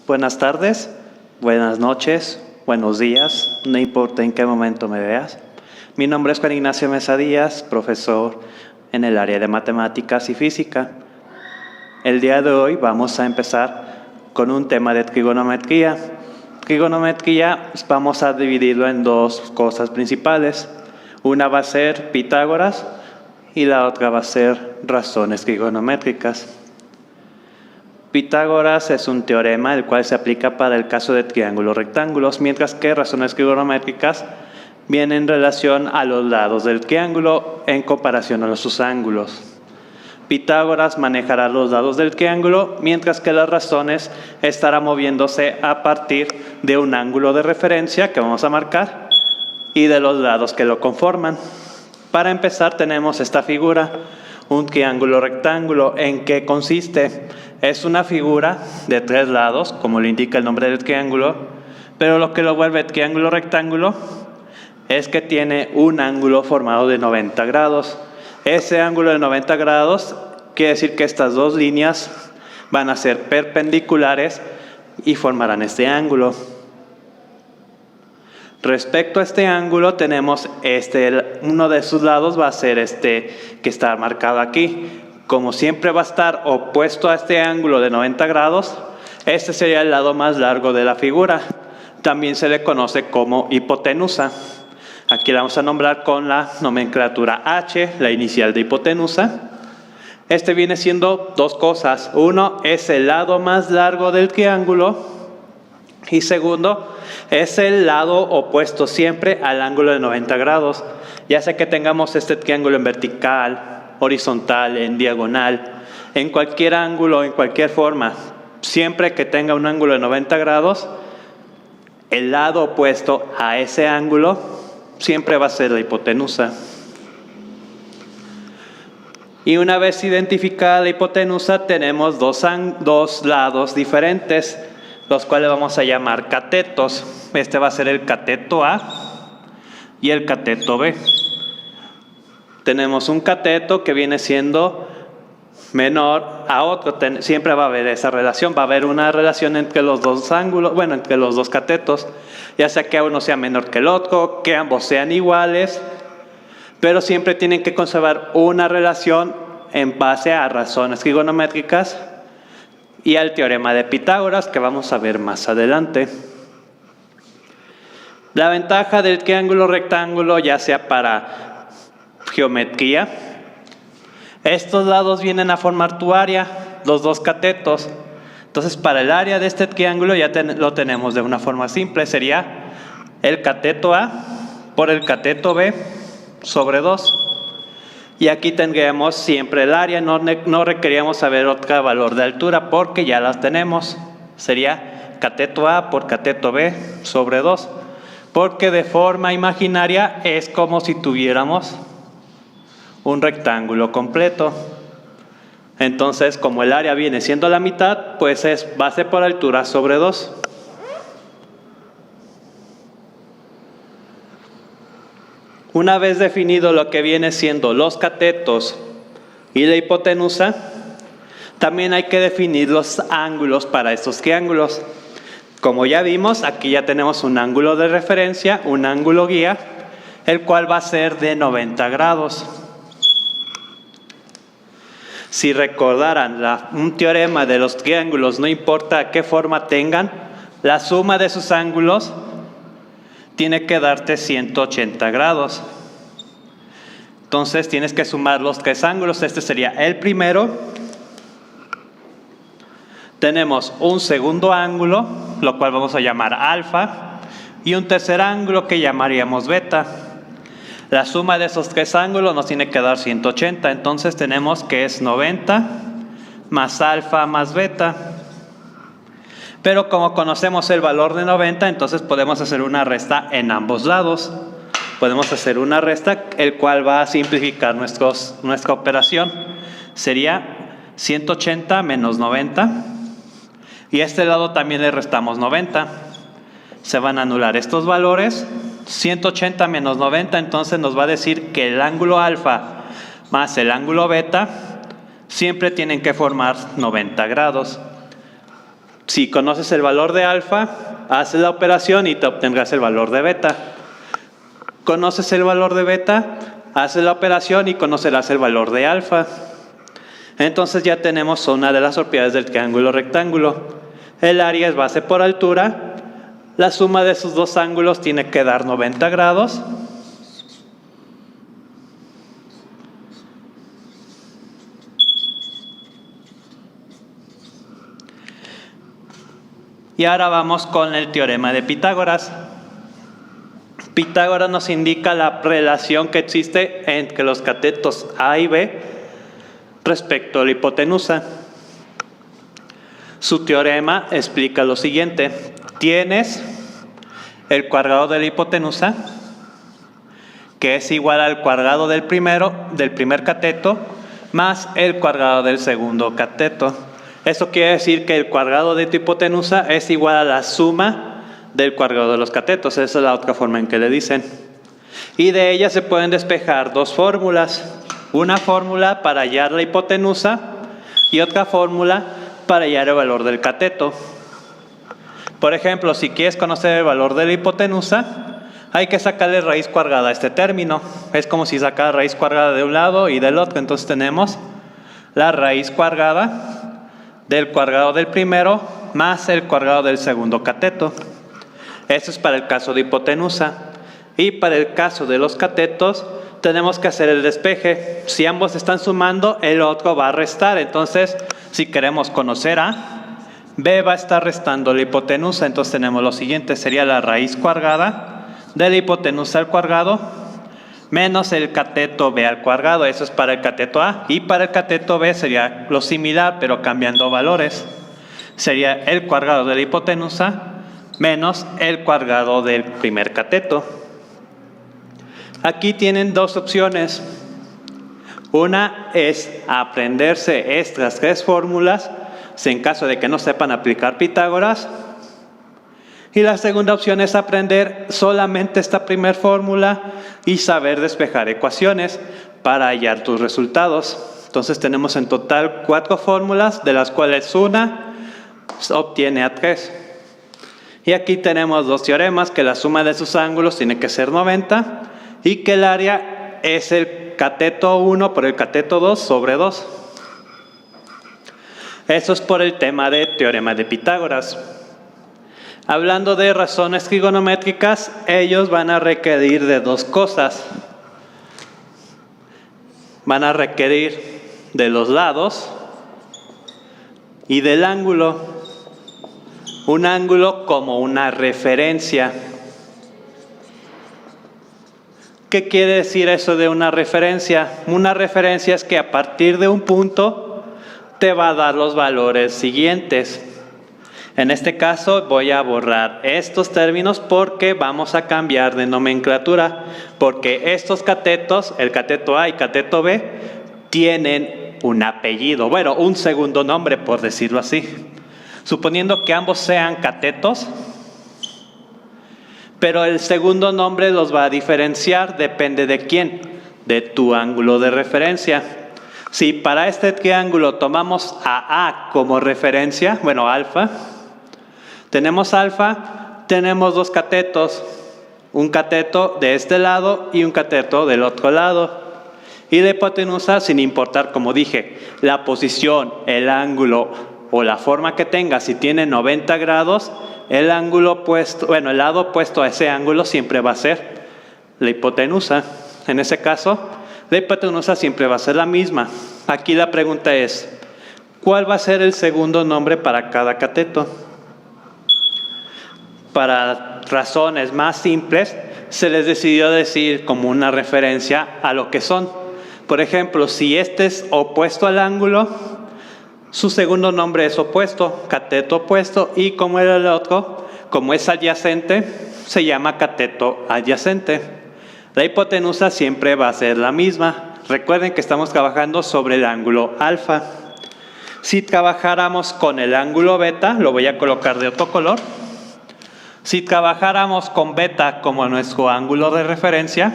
Buenas tardes, buenas noches, buenos días, no importa en qué momento me veas. Mi nombre es Juan Ignacio Mesa Díaz, profesor en el área de matemáticas y física. El día de hoy vamos a empezar con un tema de trigonometría. Trigonometría vamos a dividirlo en dos cosas principales. Una va a ser Pitágoras y la otra va a ser razones trigonométricas. Pitágoras es un teorema el cual se aplica para el caso de triángulos rectángulos, mientras que razones trigonométricas vienen en relación a los lados del triángulo en comparación a sus ángulos. Pitágoras manejará los lados del triángulo, mientras que las razones estará moviéndose a partir de un ángulo de referencia que vamos a marcar y de los lados que lo conforman. Para empezar tenemos esta figura, un triángulo rectángulo. ¿En qué consiste? Es una figura de tres lados, como lo indica el nombre del triángulo, pero lo que lo vuelve triángulo rectángulo es que tiene un ángulo formado de 90 grados. Ese ángulo de 90 grados quiere decir que estas dos líneas van a ser perpendiculares y formarán este ángulo. Respecto a este ángulo tenemos uno de sus lados va a ser este que está marcado aquí. Como siempre va a estar opuesto a este ángulo de 90 grados, este sería el lado más largo de la figura. También se le conoce como hipotenusa. Aquí la vamos a nombrar con la nomenclatura H, la inicial de hipotenusa. Este viene siendo dos cosas. Uno es el lado más largo del triángulo y segundo es el lado opuesto siempre al ángulo de 90 grados. Ya sea que tengamos este triángulo en vertical, horizontal, en diagonal, en cualquier ángulo, en cualquier forma, siempre que tenga un ángulo de 90 grados, el lado opuesto a ese ángulo siempre va a ser la hipotenusa. Y una vez identificada la hipotenusa, tenemos dos lados diferentes, los cuales vamos a llamar catetos. Este va a ser el cateto A y el cateto B. Tenemos un cateto que viene siendo menor a otro. Siempre va a haber esa relación. Va a haber una relación entre los dos ángulos, entre los dos catetos. Ya sea que uno sea menor que el otro, que ambos sean iguales. Pero siempre tienen que conservar una relación en base a razones trigonométricas y al teorema de Pitágoras, que vamos a ver más adelante. La ventaja del triángulo rectángulo, ya sea para geometría, estos lados vienen a formar tu área, los dos catetos. Entonces, para el área de este triángulo ya lo tenemos de una forma simple. Sería el cateto A por el cateto B sobre 2. Y aquí tendríamos siempre el área, no requeríamos saber otro valor de altura porque ya las tenemos. Sería cateto A por cateto B sobre 2. Porque de forma imaginaria es como si tuviéramos un rectángulo completo. Entonces, como el área viene siendo la mitad, pues es base por altura sobre 2. Una vez definido lo que viene siendo los catetos y la hipotenusa, también hay que definir los ángulos para estos triángulos. Como ya vimos, aquí ya tenemos un ángulo de referencia, un ángulo guía, el cual va a ser de 90 grados. Si recordaran un teorema de los triángulos, no importa qué forma tengan, la suma de sus ángulos tiene que darte 180 grados. Entonces tienes que sumar los tres ángulos. Este sería el primero. Tenemos un segundo ángulo, lo cual vamos a llamar alfa, y un tercer ángulo que llamaríamos beta. La suma de esos tres ángulos nos tiene que dar 180, entonces tenemos que es 90 más alfa más beta. Pero como conocemos el valor de 90, entonces podemos hacer una resta en ambos lados. Podemos hacer una resta, el cual va a simplificar nuestra operación. Sería 180 menos 90. Y a este lado también le restamos 90. Se van a anular estos valores. 180 menos 90, entonces nos va a decir que el ángulo alfa más el ángulo beta siempre tienen que formar 90 grados. Si conoces el valor de alfa, haces la operación y te obtendrás el valor de beta. Conoces el valor de beta, haces la operación y conocerás el valor de alfa. Entonces ya tenemos una de las propiedades del triángulo rectángulo. El área es base por altura. La suma de sus dos ángulos tiene que dar 90 grados. Y ahora vamos con el teorema de Pitágoras. Pitágoras nos indica la relación que existe entre los catetos A y B respecto a la hipotenusa. Su teorema explica lo siguiente. Tienes el cuadrado de la hipotenusa, que es igual al cuadrado del primer cateto, más el cuadrado del segundo cateto. Eso quiere decir que el cuadrado de tu hipotenusa es igual a la suma del cuadrado de los catetos. Esa es la otra forma en que le dicen. Y de ella se pueden despejar dos fórmulas. Una fórmula para hallar la hipotenusa y otra fórmula para hallar el valor del cateto. Por ejemplo, si quieres conocer el valor de la hipotenusa, hay que sacarle raíz cuadrada a este término. Es como si sacara raíz cuadrada de un lado y del otro. Entonces tenemos la raíz cuadrada del cuadrado del primero más el cuadrado del segundo cateto. Eso es para el caso de hipotenusa. Y para el caso de los catetos tenemos que hacer el despeje. Si ambos están sumando, el otro va a restar. Entonces, si queremos conocer A, B va a estar restando la hipotenusa. Entonces tenemos lo siguiente, sería la raíz cuadrada de la hipotenusa al cuadrado menos el cateto B al cuadrado. Eso es para el cateto A. Y para el cateto B sería lo similar, pero cambiando valores. Sería el cuadrado de la hipotenusa menos el cuadrado del primer cateto. Aquí tienen dos opciones. Una es aprenderse estas tres fórmulas, en caso de que no sepan aplicar Pitágoras. Y la segunda opción es aprender solamente esta primera fórmula y saber despejar ecuaciones para hallar tus resultados. Entonces tenemos en total 4 fórmulas, de las cuales una obtiene a 3. Y aquí tenemos dos teoremas, que la suma de sus ángulos tiene que ser 90 y que el área es el cateto 1 por el cateto 2 sobre 2. Eso es por el tema de teorema de Pitágoras. Hablando de razones trigonométricas, ellos van a requerir de dos cosas. Van a requerir de los lados y del ángulo. Un ángulo como una referencia. ¿Qué quiere decir eso de una referencia? Una referencia es que a partir de un punto te va a dar los valores siguientes. En este caso voy a borrar estos términos porque vamos a cambiar de nomenclatura. Porque estos catetos, el cateto A y cateto B, tienen un apellido. Bueno, un segundo nombre, por decirlo así. Suponiendo que ambos sean catetos, pero el segundo nombre los va a diferenciar, depende de quién, de tu ángulo de referencia. Si para este triángulo tomamos a A como referencia, bueno, alfa, tenemos alfa, tenemos dos catetos, un cateto de este lado y un cateto del otro lado. Y la hipotenusa, sin importar, como dije, la posición, el ángulo o la forma que tenga, si tiene 90 grados, el ángulo opuesto, bueno, el lado opuesto a ese ángulo siempre va a ser la hipotenusa. En ese caso, la hipotenusa siempre va a ser la misma. Aquí la pregunta es, ¿cuál va a ser el segundo nombre para cada cateto? Para razones más simples, se les decidió decir como una referencia a lo que son. Por ejemplo, si este es opuesto al ángulo, su segundo nombre es opuesto, cateto opuesto, y como era el otro, como es adyacente, se llama cateto adyacente. La hipotenusa siempre va a ser la misma. Recuerden que estamos trabajando sobre el ángulo alfa. Si trabajáramos con el ángulo beta, lo voy a colocar de otro color. Si trabajáramos con beta como nuestro ángulo de referencia,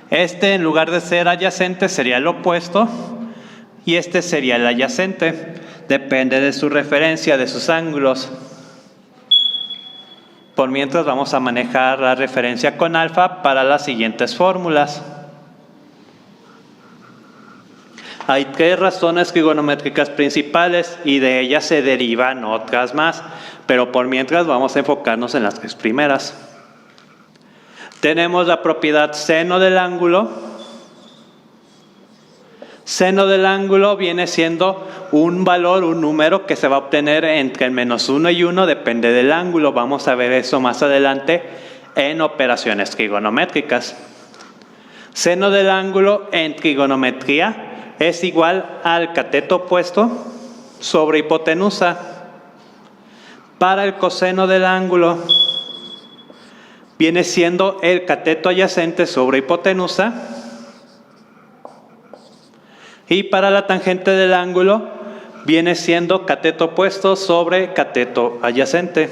este en lugar de ser adyacente sería el opuesto. y este sería el adyacente. Depende de su referencia, de sus ángulos. Por mientras vamos a manejar la referencia con alfa para las siguientes fórmulas. Hay 3 razones trigonométricas principales y de ellas se derivan otras más, pero por mientras vamos a enfocarnos en las 3 primeras. Tenemos la propiedad seno del ángulo. Seno del ángulo viene siendo un valor, un número que se va a obtener entre el -1 y 1, depende del ángulo. Vamos a ver eso más adelante en operaciones trigonométricas. Seno del ángulo en trigonometría es igual al cateto opuesto sobre hipotenusa. Para el coseno del ángulo viene siendo el cateto adyacente sobre hipotenusa. Y para la tangente del ángulo viene siendo cateto opuesto sobre cateto adyacente.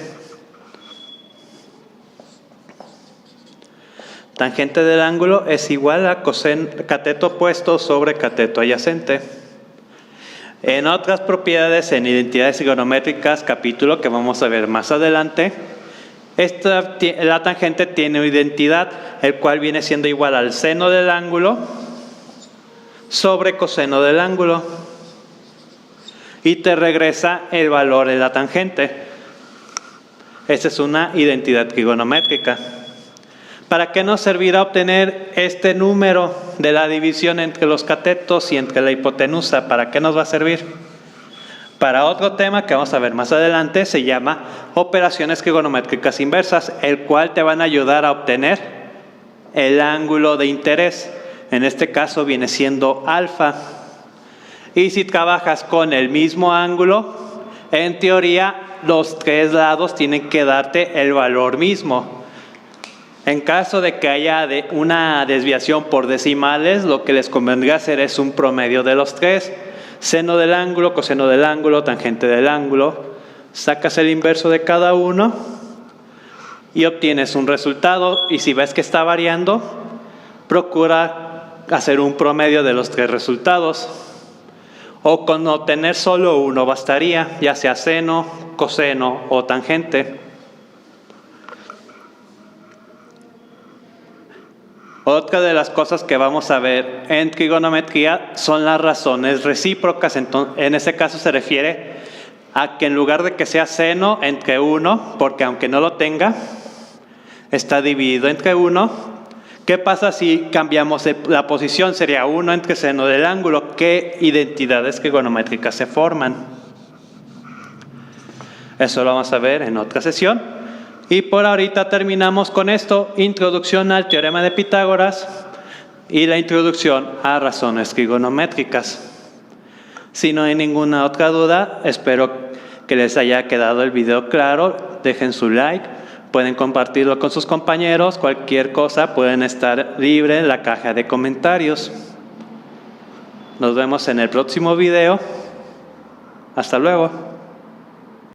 Tangente del ángulo es igual a cateto opuesto sobre cateto adyacente. En otras propiedades, en identidades trigonométricas, capítulo que vamos a ver más adelante, la tangente tiene una identidad, el cual viene siendo igual al seno del ángulo sobre coseno del ángulo, y te regresa el valor de la tangente. Esta es una identidad trigonométrica. ¿Para qué nos servirá obtener este número de la división entre los catetos y entre la hipotenusa? ¿Para qué nos va a servir? Para otro tema que vamos a ver más adelante, se llama operaciones trigonométricas inversas, el cual te van a ayudar a obtener el ángulo de interés. En este caso viene siendo alfa. Y si trabajas con el mismo ángulo, en teoría los 3 lados tienen que darte el valor mismo. En caso de que haya una desviación por decimales, lo que les convendría hacer es un promedio de los 3. Seno del ángulo, coseno del ángulo, tangente del ángulo. Sacas el inverso de cada uno y obtienes un resultado. Y si ves que está variando, procura hacer un promedio de los 3 resultados. O con obtener solo uno bastaría, ya sea seno, coseno o tangente. Otra de las cosas que vamos a ver en trigonometría son las razones recíprocas. En ese caso se refiere a que en lugar de que sea seno entre 1, porque aunque no lo tenga, está dividido entre 1. ¿Qué pasa si cambiamos la posición? Sería 1 entre seno del ángulo. ¿Qué identidades trigonométricas se forman? Eso lo vamos a ver en otra sesión. Y por ahorita terminamos con esto: introducción al teorema de Pitágoras y la introducción a razones trigonométricas. Si no hay ninguna otra duda, espero que les haya quedado el video claro. Dejen su like. Pueden compartirlo con sus compañeros. Cualquier cosa pueden estar libre en la caja de comentarios. Nos vemos en el próximo video. Hasta luego.